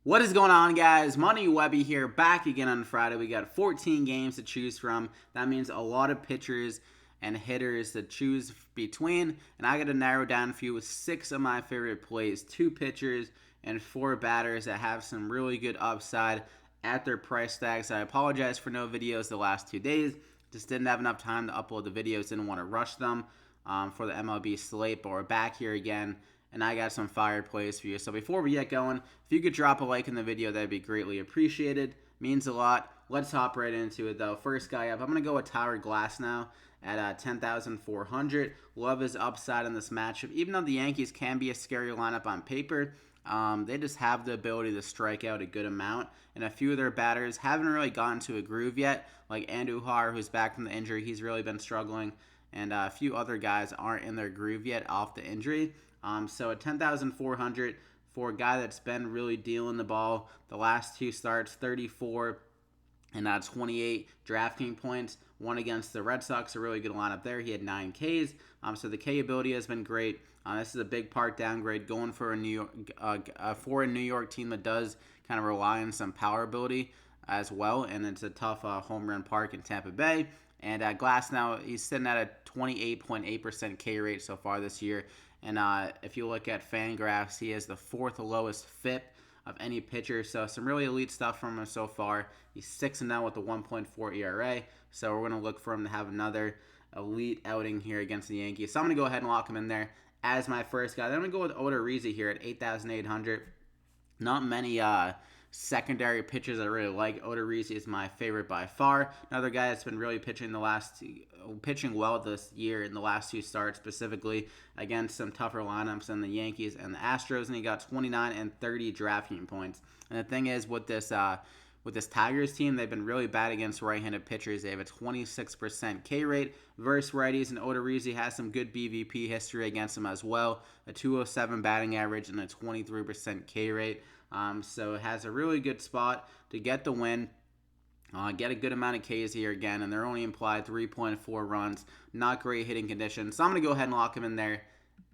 What is going on, guys? Money Webby here, back again on Friday. We got 14 games to choose from. That means a lot of pitchers and hitters to choose between, and I got to narrow down for you with 6 of my favorite plays, 2 pitchers and 4 batters that have some really good upside at their price tags. I apologize for no videos the last 2 days. Just didn't have enough time to upload the videos, didn't want to rush them for the MLB Slate, but we're back here again. And I got some fire plays for you. So before we get going, if you could drop a like in the video, that'd be greatly appreciated. Means a lot. Let's hop right into it, though. First guy up, I'm going to go with GLASNOW at 10,400. Love his upside in this matchup. Even though the Yankees can be a scary lineup on paper, they just have the ability to strike out a good amount. And a few of their batters haven't really gotten to a groove yet, like Andujar, who's back from the injury. He's really been struggling. And a few other guys aren't in their groove yet off the injury. So at 10,400 for a guy that's been really dealing the ball the last 2 starts, 34 and 28 DraftKings points. One against the Red Sox, a really good lineup there. He had 9 Ks. So the K ability has been great. This is a big part downgrade going for a New York team that does kind of rely on some power ability as well, and it's a tough home run park in Tampa Bay. And GLASNOW, he's sitting at a 28.8% K rate so far this year. And if you look at Fangraphs, he has the 4th lowest FIP of any pitcher. So some really elite stuff from him so far. He's 6-0 with a 1.4 ERA. So we're going to look for him to have another elite outing here against the Yankees. So I'm going to go ahead and lock him in there as my first guy. Then I'm going to go with ODORIZZI here at 8,800. Not many secondary pitchers I really like. ODORIZZI is my favorite by far. Another guy that's been really pitching well this year in the last 2 starts, specifically against some tougher lineups than the Yankees and the Astros, and he got 29 and 30 DraftKings points. And the thing is, with this Tigers team, they've been really bad against right-handed pitchers. They have a 26% K rate versus righties, and ODORIZZI has some good BVP history against them as well. A 207 batting average and a 23% K rate. So it has a really good spot to get the win. Get a good amount of Ks here again, and they're only implied 3.4 runs. Not great hitting conditions. So I'm going to go ahead and lock him in there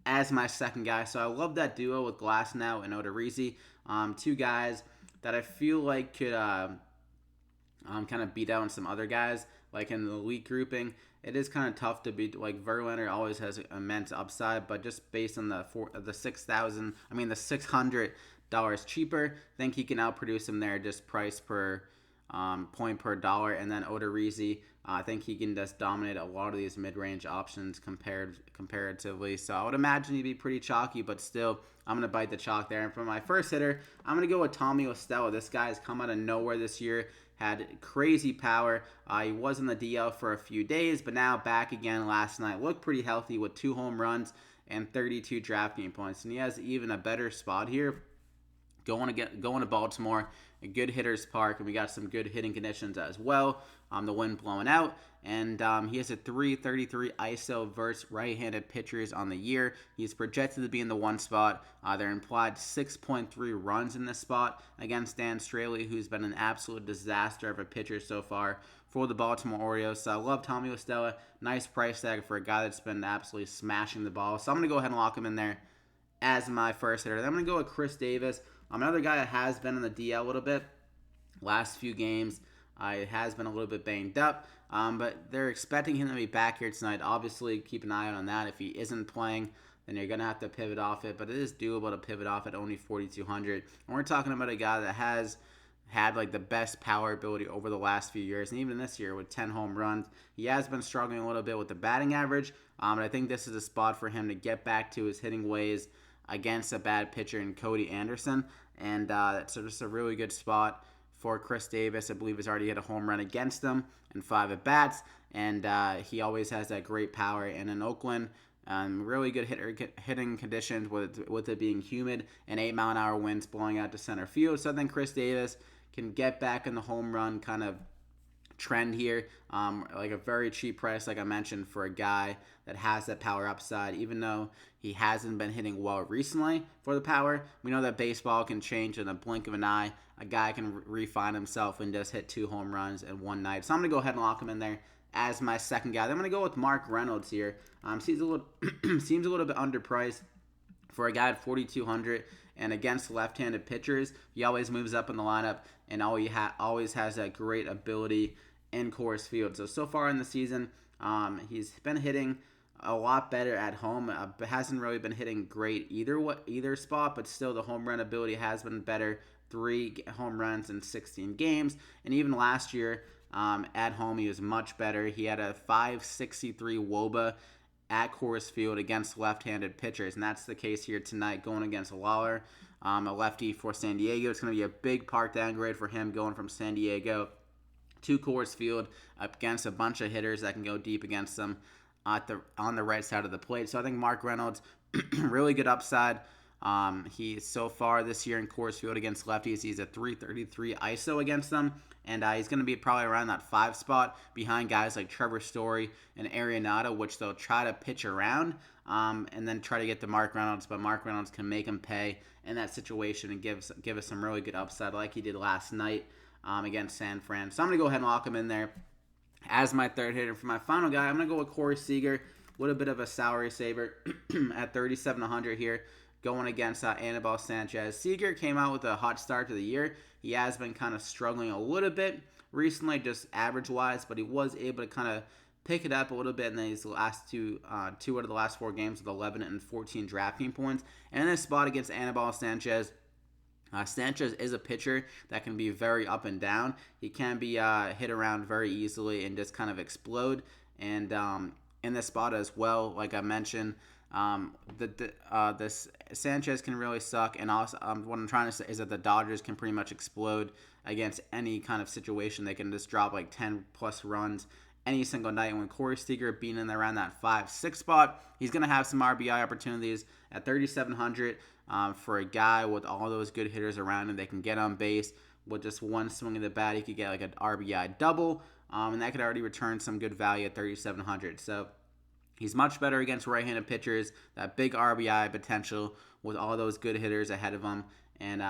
as my second guy. So I love that duo with GLASNOW and ODORIZZI. 2 guys that I feel like could kind of beat out some other guys, like in the elite grouping. It is kind of tough to beat. Like Verlander always has immense upside, but just based on the $600 cheaper, I think he can outproduce him there, just price per point per dollar. And then ODORIZZI, I think he can just dominate a lot of these mid-range options comparatively. So I would imagine he'd be pretty chalky, but still, I'm going to bite the chalk there. And for my first hitter, I'm going to go with STELLA. This guy's come out of nowhere this year, had crazy power. He was in the DL for a few days, but now back again last night. Looked pretty healthy with 2 home runs and 32 DraftKings points. And he has even a better spot here going to Baltimore, a good hitter's park, and we got some good hitting conditions as well. The wind blowing out, and he has a 333 ISO versus right-handed pitchers on the year. He's projected to be in the 1 spot. They're implied 6.3 runs in this spot against Dan Straley, who's been an absolute disaster of a pitcher so far for the Baltimore Orioles. So I love STELLA. Nice price tag for a guy that's been absolutely smashing the ball. So I'm going to go ahead and lock him in there as my first hitter. Then I'm going to go with KHRIS Davis. Another guy that has been in the DL a little bit last few games. It has been a little bit banged up, but they're expecting him to be back here tonight. Obviously, keep an eye out on that. If he isn't playing, then you're going to have to pivot off it, but it is doable to pivot off at only 4,200. And we're talking about a guy that has had like the best power ability over the last few years, and even this year with 10 home runs. He has been struggling a little bit with the batting average, but I think this is a spot for him to get back to his hitting ways against a bad pitcher in Cody Anderson, and that's just a really good spot for KHRIS Davis. I believe he's already hit a home run against them in 5 at-bats, and he always has that great power. And in Oakland, really good hitting conditions with it being humid and 8-mile-an-hour winds blowing out to center field. So I think KHRIS Davis can get back in the home run kind of trend here, like a very cheap price, like I mentioned, for a guy that has that power upside. Even though he hasn't been hitting well recently for the power, we know that baseball can change in a blink of an eye. A guy can refine himself and just hit 2 home runs in one night. So I'm going to go ahead and lock him in there as my second guy. Then I'm going to go with REYNOLDS here. Seems a little bit underpriced for a guy at 4,200. and against left-handed pitchers, he always moves up in the lineup, and always has that great ability in Coors Field. So far in the season, he's been hitting a lot better at home. Hasn't really been hitting great either spot, but still the home run ability has been better. 3 home runs in 16 games, and even last year at home he was much better. He had a 5.63 WOBA at Coors Field against left-handed pitchers, and that's the case here tonight going against Lawler, a lefty for San Diego. It's going to be a big park downgrade for him going from San Diego to Coors Field up against a bunch of hitters that can go deep against them on the right side of the plate. So I think Mark Reynolds, really good upside. He so far this year in Coors Field against lefties, he's a 333 ISO against them, and he's going to be probably around that 5 spot behind guys like Trevor Story and Arenado, which they'll try to pitch around and then try to get to Mark Reynolds, but Mark Reynolds can make him pay in that situation and give us some really good upside like he did last night against San Fran. So I'm going to go ahead and lock him in there as my third hitter. For my final guy, I'm going to go with Corey Seager, a little bit of a salary saver at 3,700 here, going against Anibal Sanchez. Seager came out with a hot start to the year. He has been kind of struggling a little bit recently, just average-wise, but he was able to kind of pick it up a little bit in these last two out of the last 4 games with 11 and 14 DraftKings points. And in this spot against Anibal Sanchez, Sanchez is a pitcher that can be very up and down. He can be hit around very easily and just kind of explode. And in this spot as well, like I mentioned, this Sanchez can really suck. And also, what I'm trying to say is that the Dodgers can pretty much explode against any kind of situation. They can just drop like 10 plus runs any single night. And when Corey Seager being in around that 5-6 spot, he's going to have some RBI opportunities at 3,700 for a guy with all those good hitters around him. They can get on base with just one swing of the bat. He could get like an RBI double, and that could already return some good value at 3,700. So he's much better against right-handed pitchers, that big RBI potential with all those good hitters ahead of him, and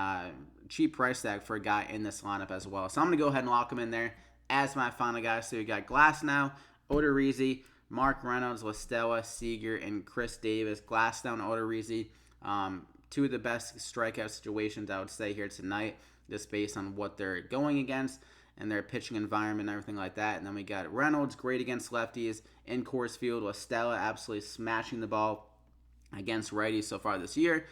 cheap price tag for a guy in this lineup as well. So I'm going to go ahead and lock him in there as my final guy. So you got GLASNOW, ODORIZZI, Mark Reynolds, STELLA, Seager, and Chris Davis. GLASNOW and ODORIZZI, 2 of the best strikeout situations I would say here tonight, just based on what they're going against and their pitching environment and everything like that. And then we got Reynolds, great against lefties in Coors Field, with STELLA absolutely smashing the ball against righties so far this year.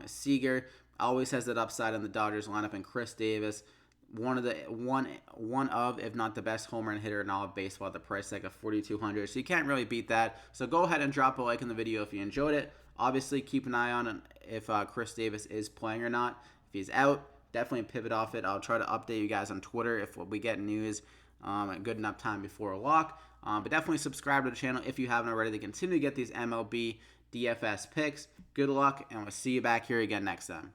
Seager always has that upside in the Dodgers lineup, and Chris Davis, one of, if not the best home run hitter in all of baseball at the price tag of 4,200. So you can't really beat that. So go ahead and drop a like in the video if you enjoyed it. Obviously, keep an eye on if Chris Davis is playing or not. If he's out, definitely pivot off it. I'll try to update you guys on Twitter if we get news at good enough time before a lock. But definitely subscribe to the channel if you haven't already to continue to get these MLB DFS picks. Good luck, and we'll see you back here again next time.